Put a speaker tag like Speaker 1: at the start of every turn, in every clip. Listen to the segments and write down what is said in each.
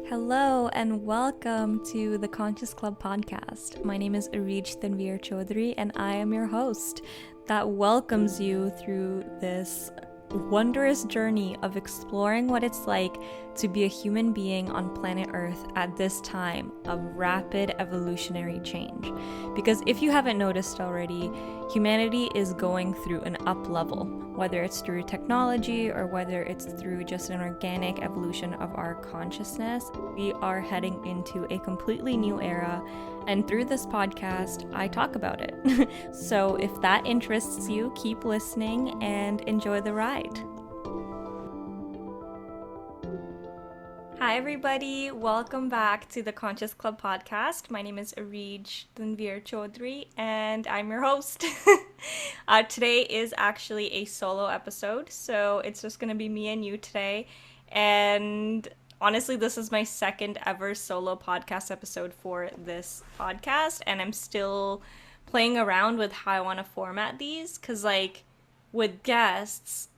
Speaker 1: Hello and welcome to the Conscious Club podcast. My name is Arij Tanvir Chaudhary and I am your host that welcomes you through this wondrous journey of exploring what it's like to be a human being on planet Earth at this time of rapid evolutionary change. Because if you haven't noticed already, humanity is going through an up level, whether it's through technology or whether it's through just an organic evolution of our consciousness. We are heading into a completely new era, and through this podcast, I talk about it. So if that interests you, keep listening and enjoy the ride. Hi everybody, welcome back to the Conscious Club podcast. My name is Arij Tanvir Chaudhary and I'm your host. Today is actually a solo episode, so it's just going to be me and you today. And honestly, this is my second ever solo podcast episode for this podcast, and I'm still playing around with how I want to format these, because like with guests,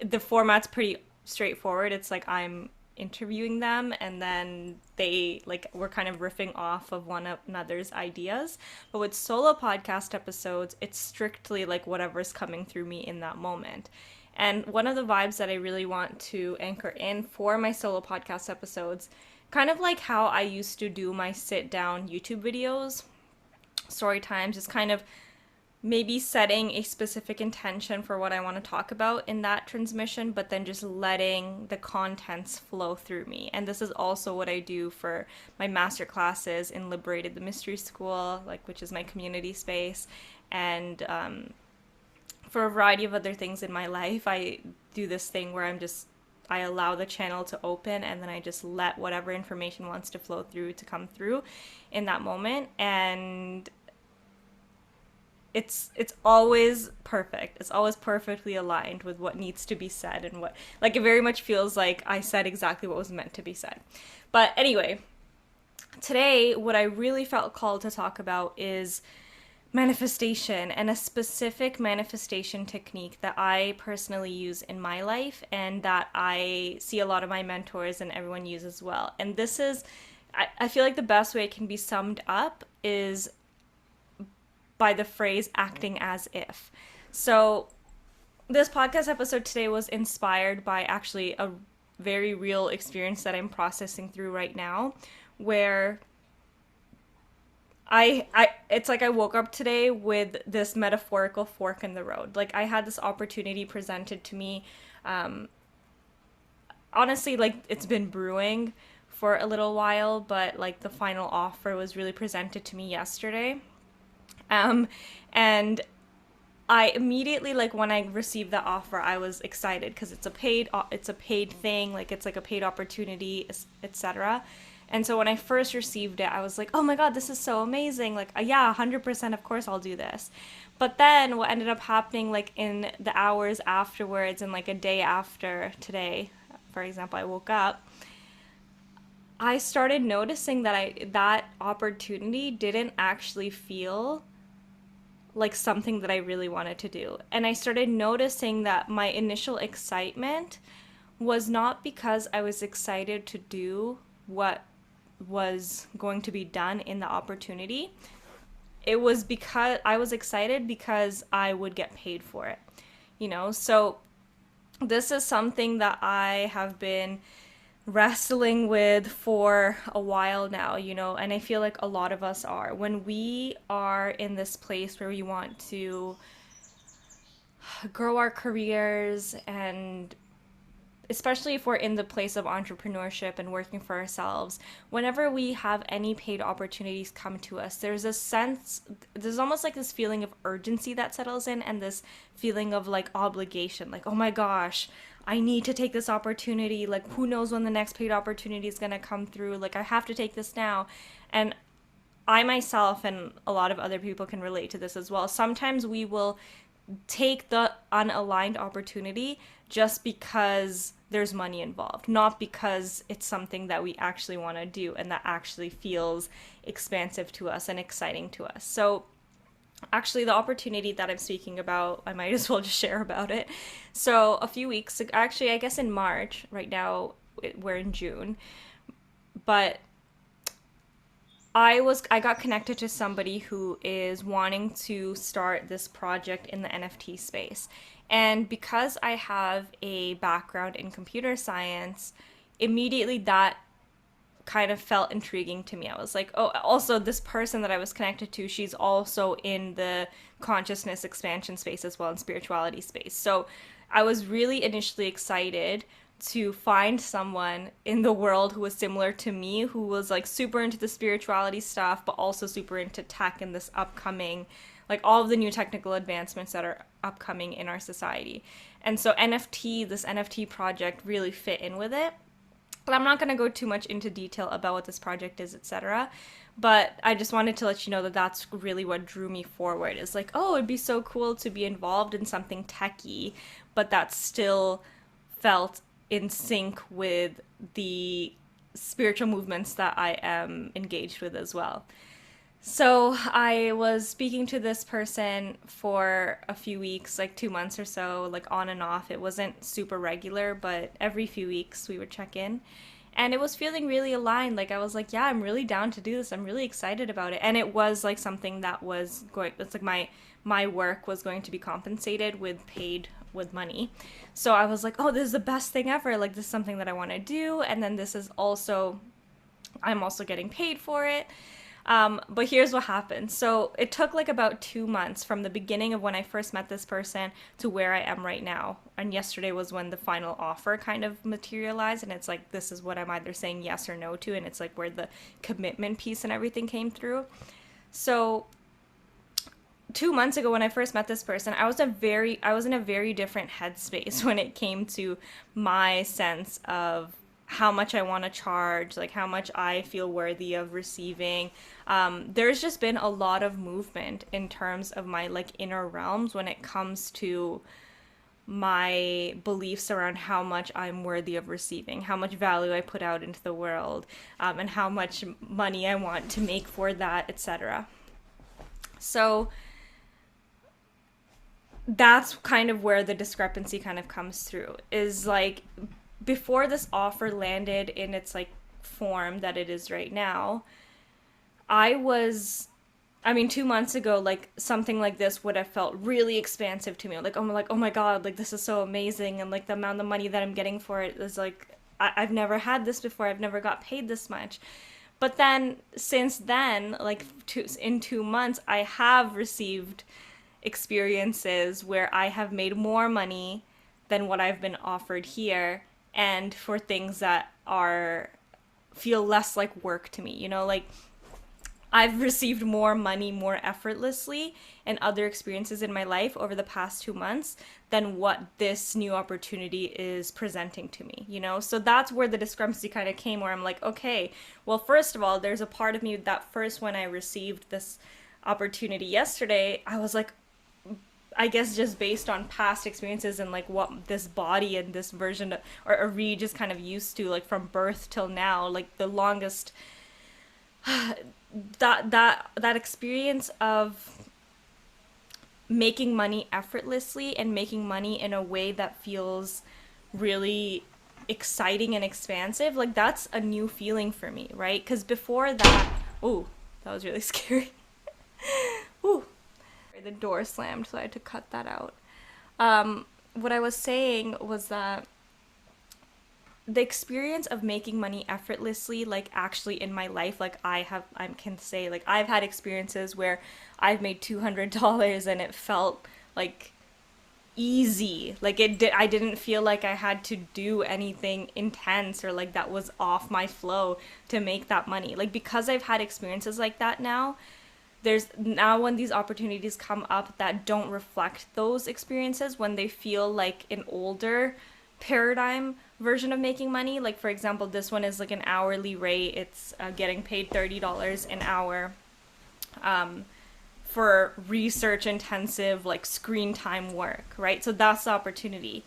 Speaker 1: the format's pretty straightforward. It's like I'm interviewing them and then we're kind of riffing off of one another's ideas. But with solo podcast episodes, it's strictly like whatever's coming through me in that moment. And one of the vibes that I really want to anchor in for my solo podcast episodes, kind of like how I used to do my sit down YouTube videos, story times, is kind of maybe setting a specific intention for what I want to talk about in that transmission, but then just letting the contents flow through me. And this is also what I do for my master classes in Liberated the Mystery School, which is my community space, and for a variety of other things in my life. I do this thing where I allow the channel to open, and then I just let whatever information wants to flow through to come through in that moment. And it's always perfect. It's always perfectly aligned with what needs to be said, and what, it very much feels like I said exactly what was meant to be said. But anyway, today what I really felt called to talk about is manifestation, and a specific manifestation technique that I personally use in my life and that I see a lot of my mentors and everyone use as well. And this is, I feel like the best way it can be summed up is by the phrase acting as if. So this podcast episode today was inspired by actually a very real experience that I'm processing through right now, where it's like I woke up today with this metaphorical fork in the road. Like, I had this opportunity presented to me. Honestly, it's been brewing for a little while, but the final offer was really presented to me yesterday. And I immediately, when I received the offer, I was excited because it's a paid thing, it's like a paid opportunity, etc. And so when I first received it, I was like, oh my God, this is so amazing. Yeah, 100%, of course I'll do this. But then what ended up happening, in the hours afterwards and a day after today, for example, I woke up, I started noticing that that opportunity didn't actually feel like something that I really wanted to do. And I started noticing that my initial excitement was not because I was excited to do what was going to be done in the opportunity. It was because I was excited because I would get paid for it, So this is something that I have been wrestling with for a while now, and I feel like a lot of us are. When we are in this place where we want to grow our careers, and especially if we're in the place of entrepreneurship and working for ourselves, whenever we have any paid opportunities come to us, there's almost this feeling of urgency that settles in, and this feeling of obligation, oh my gosh, I need to take this opportunity, who knows when the next paid opportunity is going to come through, I have to take this now. And I myself and a lot of other people can relate to this as well. Sometimes we will take the unaligned opportunity just because there's money involved, not because it's something that we actually want to do and that actually feels expansive to us and exciting to us. So actually, the opportunity that I'm speaking about, I might as well just share about it. So a few weeks ago, actually, I guess in March, right now we're in June, But I got connected to somebody who is wanting to start this project in the NFT space. And because I have a background in computer science, immediately that kind of felt intriguing to me. I was like, oh, also this person that I was connected to, she's also in the consciousness expansion space as well, in spirituality space. So I was really initially excited to find someone in the world who was similar to me, who was like super into the spirituality stuff, but also super into tech and this upcoming, like all of the new technical advancements that are upcoming in our society. And so this NFT project really fit in with it. But I'm not going to go too much into detail about what this project is, etc. But I just wanted to let you know that that's really what drew me forward. Is like, oh, it'd be so cool to be involved in something techy, but that still felt in sync with the spiritual movements that I am engaged with as well. So I was speaking to this person for a few weeks, like 2 months or so, like on and off. It wasn't super regular, but every few weeks we would check in. And it was feeling really aligned. Like I was like, yeah, I'm really down to do this. I'm really excited about it. And it was like something that was it's like my work was going to be compensated with money. So I was like, oh, this is the best thing ever. Like this is something that I want to do. And then I'm also getting paid for it. But here's what happened. So it took like about 2 months from the beginning of when I first met this person to where I am right now. And yesterday was when the final offer kind of materialized. And it's like, this is what I'm either saying yes or no to. And it's like where the commitment piece and everything came through. So 2 months ago when I first met this person, I was in a very different headspace when it came to my sense of how much I want to charge, like how much I feel worthy of receiving. There's just been a lot of movement in terms of my like inner realms when it comes to my beliefs around how much I'm worthy of receiving, how much value I put out into the world, and how much money I want to make for that, etc. So that's kind of where the discrepancy kind of comes through, is like before this offer landed in its like form that it is right now, 2 months ago, like something like this would have felt really expansive to me. Like, oh my God, like this is so amazing. And like the amount of money that I'm getting for it is like, I've never had this before. I've never got paid this much. But then since then, like in 2 months, I have received experiences where I have made more money than what I've been offered here, and for things that feel less like work to me, like I've received more money more effortlessly and other experiences in my life over the past 2 months than what this new opportunity is presenting to me, so that's where the discrepancy kind of came, where I'm like, okay, well, first of all, there's a part of me that first when I received this opportunity yesterday, I was like, I guess just based on past experiences and like what this body and this version of, or Reed just kind of used to, like from birth till now, like the longest that experience of making money effortlessly and making money in a way that feels really exciting and expansive, like that's a new feeling for me, right? Because before that, oh, that was really scary. Ooh. The door slammed, so I had to cut that out. What I was saying was that the experience of making money effortlessly, like actually in my life, like I can say, like I've had experiences where I've made $200 and it felt like easy. Like I didn't feel like I had to do anything intense or like that was off my flow to make that money. Like because I've had experiences like that now, when these opportunities come up that don't reflect those experiences, when they feel like an older paradigm version of making money, like for example, this one is like an hourly rate. It's getting paid $30 an hour for research intensive like screen time work, right? So that's the opportunity.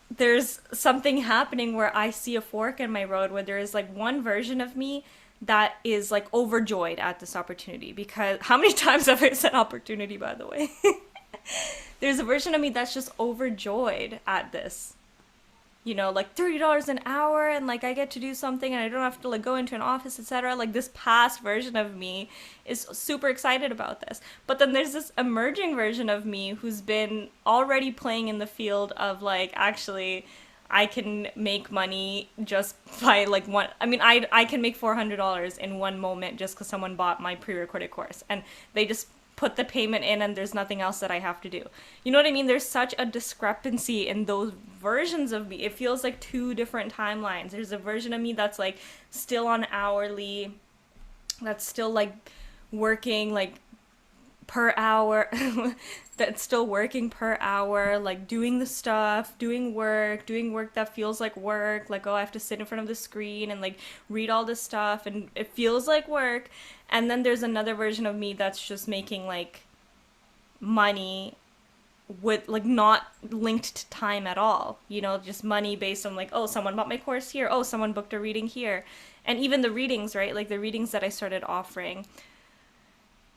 Speaker 1: There's something happening where I see a fork in my road where there is like one version of me that is like overjoyed at this opportunity, because how many times have I said opportunity, by the way? There's a version of me that's just overjoyed at this. like $30 an hour, and like I get to do something and I don't have to like go into an office, etc. Like this past version of me is super excited about this. But then there's this emerging version of me who's been already playing in the field of like, actually I can make money just by like one. I mean, I can make $400 in one moment just because someone bought my pre-recorded course, and they just put the payment in, and there's nothing else that I have to do. You know what I mean? There's such a discrepancy in those versions of me. It feels like two different timelines. There's a version of me that's like still on hourly, that's still like working like per hour, that's still working per hour, like doing the stuff, doing work that feels like work, like, oh, I have to sit in front of the screen and like read all this stuff and it feels like work. And then there's another version of me that's just making like money with like not linked to time at all, just money based on like, oh, someone bought my course here, oh, someone booked a reading here. And even the readings, right, like the readings that I started offering,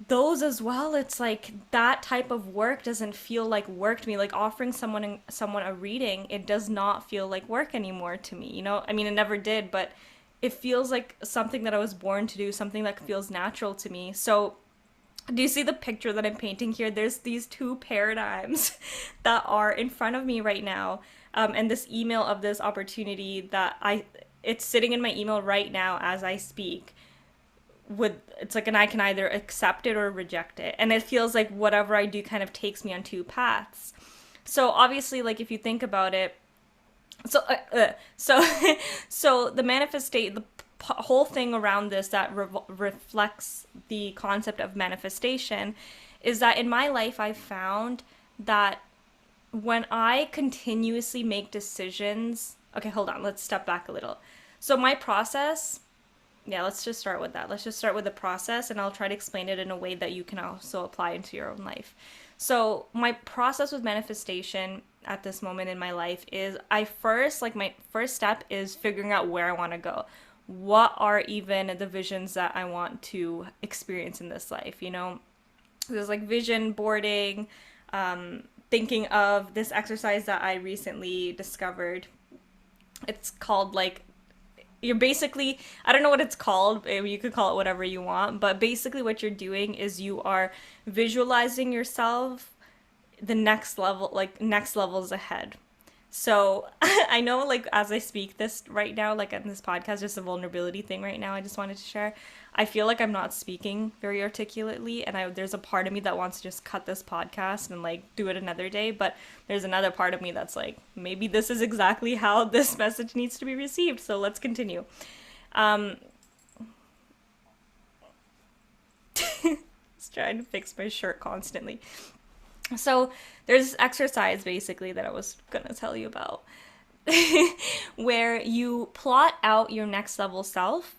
Speaker 1: those as well, it's like that type of work doesn't feel like work to me. Like offering someone a reading, it does not feel like work anymore to me. I mean, it never did, but it feels like something that I was born to do, something that feels natural to me. So do you see the picture that I'm painting here? There's these two paradigms that are in front of me right now, and this email of this opportunity it's sitting in my email right now as I speak. It's like, and I can either accept it or reject it, and it feels like whatever I do kind of takes me on two paths. So obviously, like if you think about it, so so the whole thing around this that reflects the concept of manifestation is that in my life I've found that when I continuously make decisions, okay, hold on, let's step back a little. So my process, yeah, let's just start with that. Let's just start with the process, and I'll try to explain it in a way that you can also apply into your own life. So my process with manifestation at this moment in my life is my first step is figuring out where I want to go. What are even the visions that I want to experience in this life? There's like vision boarding, thinking of this exercise that I recently discovered. It's called like, you're basically, I don't know what it's called, you could call it whatever you want, but basically what you're doing is you are visualizing yourself the next levels ahead. So I know, like, as I speak this right now, like in this podcast, just a vulnerability thing right now I just wanted to share. I feel like I'm not speaking very articulately, and there's a part of me that wants to just cut this podcast and like do it another day, but there's another part of me that's like, maybe this is exactly how this message needs to be received, so let's continue. Just trying to fix my shirt constantly. So there's this exercise basically that I was gonna tell you about where you plot out your next level self,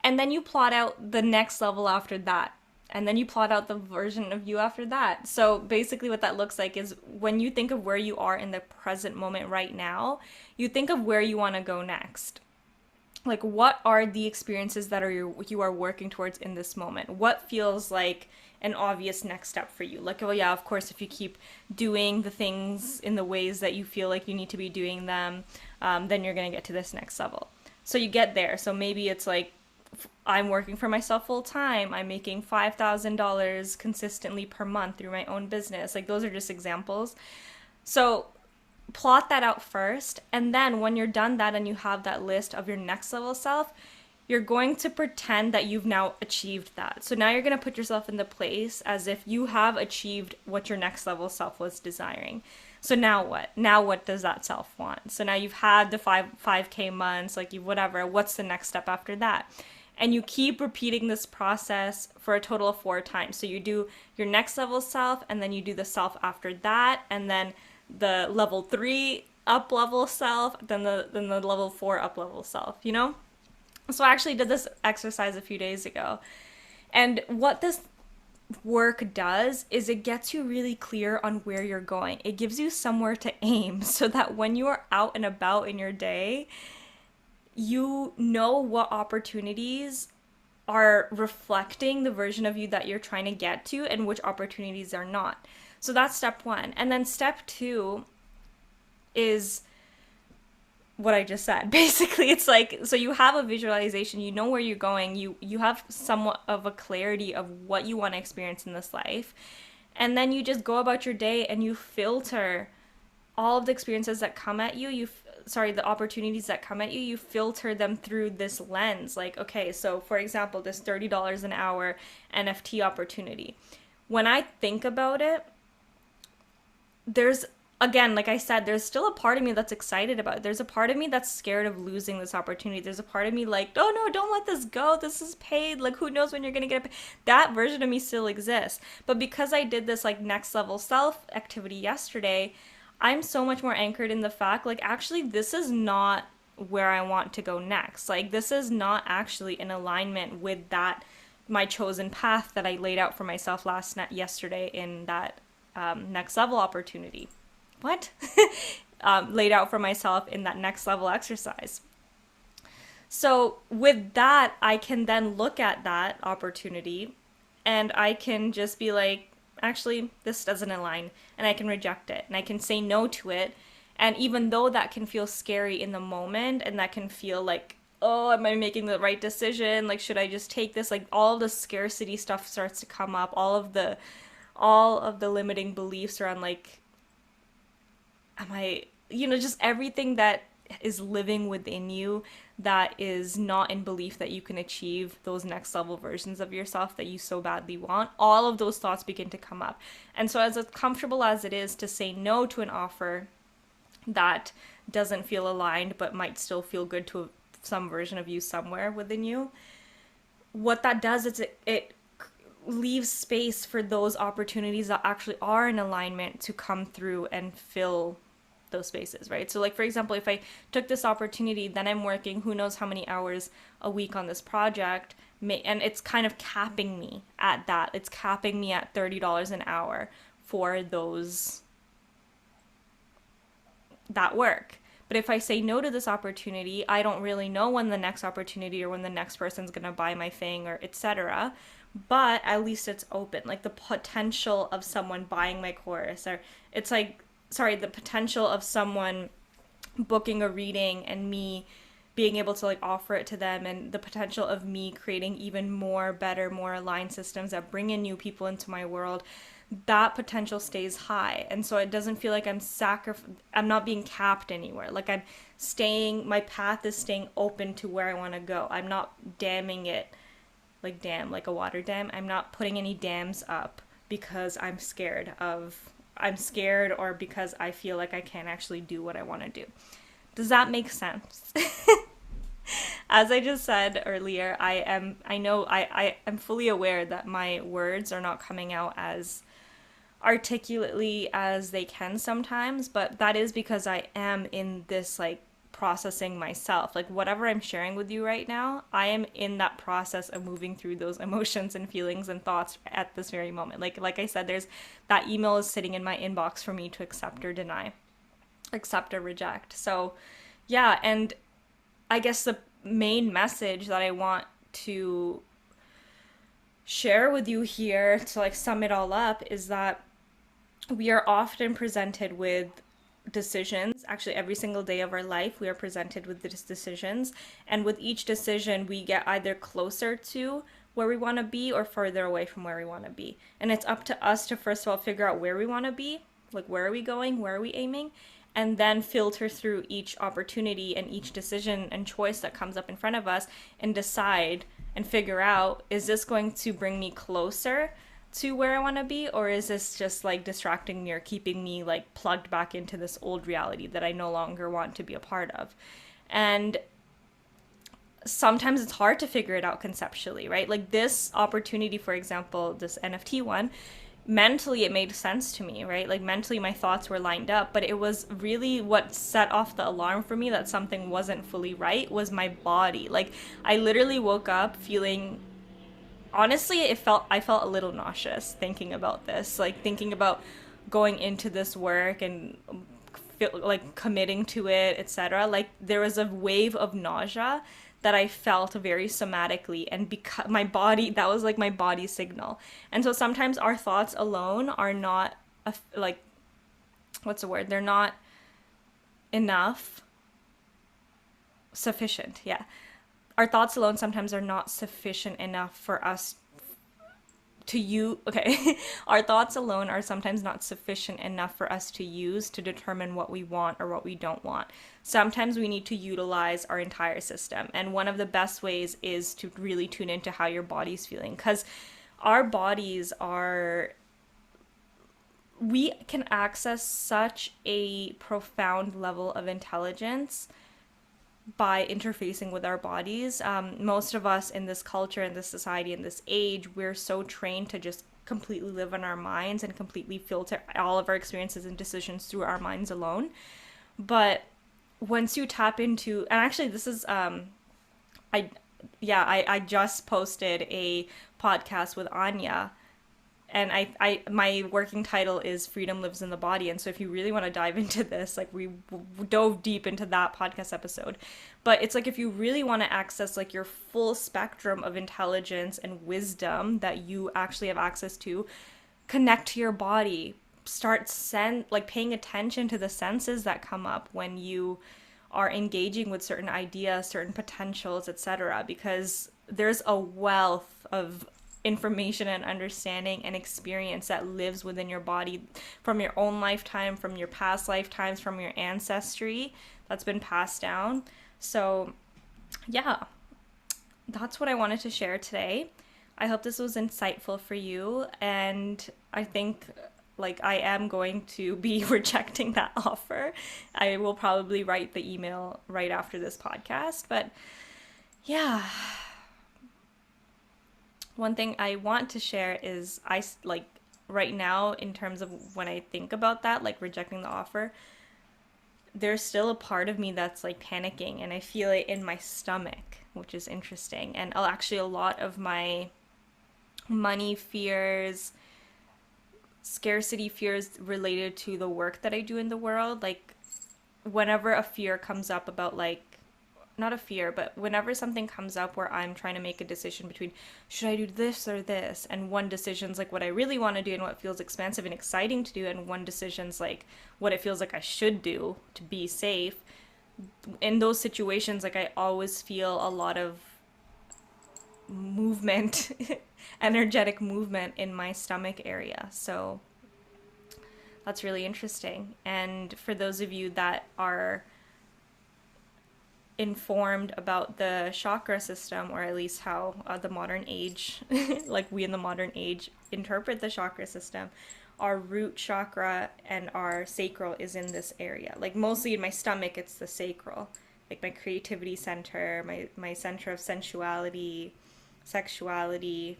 Speaker 1: and then you plot out the next level after that, and then you plot out the version of you after that. So basically what that looks like is when you think of where you are in the present moment right now, you think of where you want to go next. Like, what are the experiences that you are working towards in this moment? What feels like an obvious next step for you? Like, oh yeah, of course, if you keep doing the things in the ways that you feel like you need to be doing them, then you're going to get to this next level. So you get there. So maybe it's like, I'm working for myself full time. I'm making $5,000 consistently per month through my own business. Like, those are just examples. So plot that out first. And then when you're done that and you have that list of your next level self, you're going to pretend that you've now achieved that. So now you're going to put yourself in the place as if you have achieved what your next level self was desiring. So now what? Now what does that self want? So now you've had the 5K months, like you whatever. What's the next step after that? And you keep repeating this process for a total of 4 times. So you do your next level self, and then you do the self after that, and then the level 3 up level self, then the level 4 up level self, So I actually did this exercise a few days ago. And what this work does is it gets you really clear on where you're going. It gives you somewhere to aim so that when you are out and about in your day, you know what opportunities are reflecting the version of you that you're trying to get to and which opportunities are not. So that's step 1. And then step 2 is what I just said. Basically, it's like, so you have a visualization, you know where you're going, you have somewhat of a clarity of what you want to experience in this life. And then you just go about your day and you filter all of the experiences that come at you, the opportunities that come at you, you filter them through this lens. Like, okay, so for example, this $30 an hour NFT opportunity. When I think about it, there's, again, like I said, there's still a part of me that's excited about it. There's a part of me that's scared of losing this opportunity. There's a part of me like, oh no, don't let this go. This is paid. Like, who knows when you're going to get it paid. That version of me still exists. But because I did this like next level self activity yesterday, I'm so much more anchored in the fact, like, actually, this is not where I want to go next. Like, this is not actually in alignment with that, my chosen path that I laid out for myself yesterday in that next level opportunity. What? Laid out for myself in that next level exercise. So with that, I can then look at that opportunity and I can just be like, actually, this doesn't align, and I can reject it and I can say no to it. And even though that can feel scary in the moment and that can feel like, oh, am I making the right decision? Like, should I just take this? Like, all the scarcity stuff starts to come up, all of the limiting beliefs around like, am I, just everything that is living within you that is not in belief that you can achieve those next level versions of yourself that you so badly want, all of those thoughts begin to come up. And so as comfortable as it is to say no to an offer that doesn't feel aligned but might still feel good to some version of you somewhere within you, what that does is it leaves space for those opportunities that actually are in alignment to come through and fill those spaces, right? So like, for example, if I took this opportunity, then I'm working who knows how many hours a week on this project, and it's kind of capping me at that. It's capping me at $30 an hour for that work. But if I say no to this opportunity, I don't really know when the next opportunity or when the next person's going to buy my thing or etc. But at least it's open. Like the potential of someone buying my course, or the potential of someone booking a reading and me being able to like offer it to them, and the potential of me creating even more better, more aligned systems that bring in new people into my world, that potential stays high. And so it doesn't feel like I'm not being capped anywhere. Like my path is staying open to where I want to go. I'm not damming it, like a water dam. I'm not putting any dams up because I'm scared or because I feel like I can't actually do what I want to do. Does that make sense? As I just said earlier, I am fully aware that my words are not coming out as articulately as they can sometimes, but that is because I am in this like processing myself. Like whatever I'm sharing with you right now, I am in that process of moving through those emotions and feelings and thoughts at this very moment. Like I said, there's that email is sitting in my inbox for me to accept or deny, accept or reject. So yeah, and I guess the main message that I want to share with you here to like sum it all up is that we are often presented with decisions. Actually, every single day of our life, we are presented with these decisions. And with each decision, we get either closer to where we want to be or further away from where we want to be. And it's up to us to, first of all, figure out where we want to be. Like, where are we going? Where are we aiming? And then filter through each opportunity and each decision and choice that comes up in front of us and decide and figure out, is this going to bring me closer to where I want to be, or is this just like distracting me or keeping me like plugged back into this old reality that I no longer want to be a part of? And sometimes it's hard to figure it out conceptually, right? Like this opportunity, for example, this NFT one, mentally it made sense to me, right? Like mentally my thoughts were lined up, but it was really what set off the alarm for me that something wasn't fully right was my body. Like I literally woke up feeling, honestly, I felt a little nauseous thinking about this, like thinking about going into this work and like committing to it, etc. Like there was a wave of nausea that I felt very somatically, and because my body, that was like my body signal. And so sometimes our thoughts alone are not like, what's the word? They're not enough sufficient. Yeah. Our thoughts alone sometimes are not sufficient enough for us to you. Okay. Our thoughts alone are sometimes not sufficient enough for us to use to determine what we want or what we don't want. Sometimes we need to utilize our entire system. And one of the best ways is to really tune into how your body's feeling, because our bodies are, we can access such a profound level of intelligence by interfacing with our bodies. Most of us in this culture, in this society, in this age, we're so trained to just completely live in our minds and completely filter all of our experiences and decisions through our minds alone. But once you tap into, and actually this is, I just posted a podcast with Anya, and my working title is Freedom Lives in the Body. And so if you really want to dive into this, like, we dove deep into that podcast episode. But it's like, if you really want to access like your full spectrum of intelligence and wisdom that you actually have access to, connect to your body. Start paying attention to the senses that come up when you are engaging with certain ideas, certain potentials, etc. Because there's a wealth of information and understanding and experience that lives within your body from your own lifetime, from your past lifetimes, from your ancestry that's been passed down. So yeah, that's what I wanted to share today. I hope this was insightful for you, and I think like I am going to be rejecting that offer. I will probably write the email right after this podcast, but yeah. One thing I want to share is right now, in terms of when I think about that, like rejecting the offer, there's still a part of me that's like panicking, and I feel it in my stomach, which is interesting. And actually a lot of my money fears, scarcity fears related to the work that I do in the world, like whenever a fear comes up about like, not a fear, but whenever something comes up where I'm trying to make a decision between should I do this or this, and one decision's like what I really want to do and what feels expansive and exciting to do, and one decision's like what it feels like I should do to be safe. In those situations, like I always feel a lot of movement, energetic movement in my stomach area. So that's really interesting. And for those of you that are informed about the chakra system, or at least how the modern age, like we in the modern age interpret the chakra system, our root chakra and our sacral is in this area. Like mostly in my stomach, it's the sacral, like my creativity center, my center of sensuality, sexuality.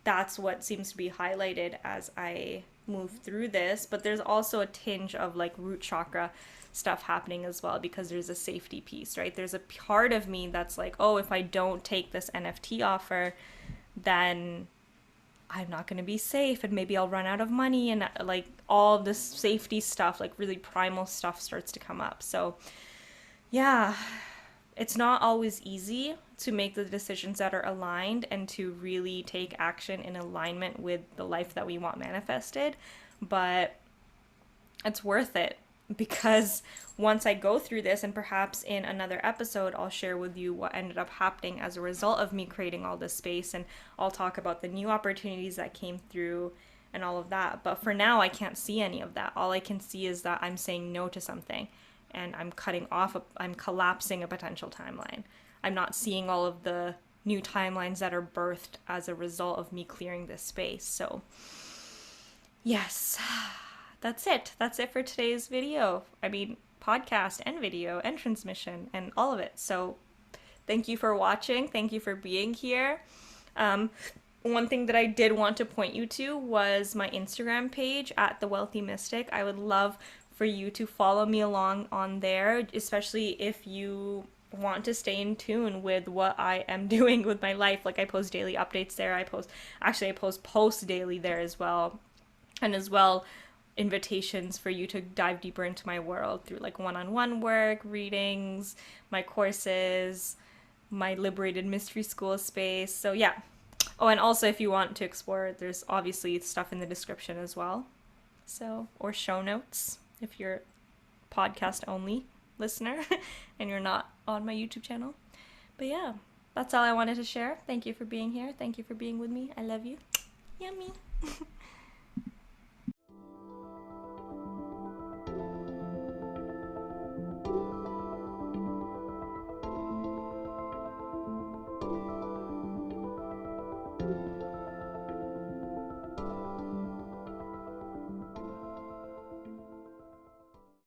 Speaker 1: That's what seems to be highlighted as I move through this. But there's also a tinge of like root chakra stuff happening as well, because there's a safety piece, right? There's a part of me that's like, oh, if I don't take this NFT offer, then I'm not going to be safe, and maybe I'll run out of money, and like all this safety stuff, like really primal stuff starts to come up. So yeah, it's not always easy to make the decisions that are aligned and to really take action in alignment with the life that we want manifested, but it's worth it. Because once I go through this, and perhaps in another episode, I'll share with you what ended up happening as a result of me creating all this space, and I'll talk about the new opportunities that came through and all of that. But for now, I can't see any of that. All I can see is that I'm saying no to something, and I'm I'm collapsing a potential timeline. I'm not seeing all of the new timelines that are birthed as a result of me clearing this space. So yes. That's it. That's it for today's video. I mean, podcast and video and transmission and all of it. So thank you for watching. Thank you for being here. One thing that I did want to point you to was my Instagram page at The Wealthy Mystic. I would love for you to follow me along on there, especially if you want to stay in tune with what I am doing with my life. Like I post daily updates there. I post posts daily there as well. And as well, invitations for you to dive deeper into my world through like one-on-one work, readings, my courses, my Liberated Mystery School space. So yeah. Oh, and also if you want to explore, there's obviously stuff in the description as well. So, or show notes if you're podcast only. listener and you're not on my YouTube channel. But yeah, that's all I wanted to share. Thank you for being here. Thank you for being with me. I love you. Yummy.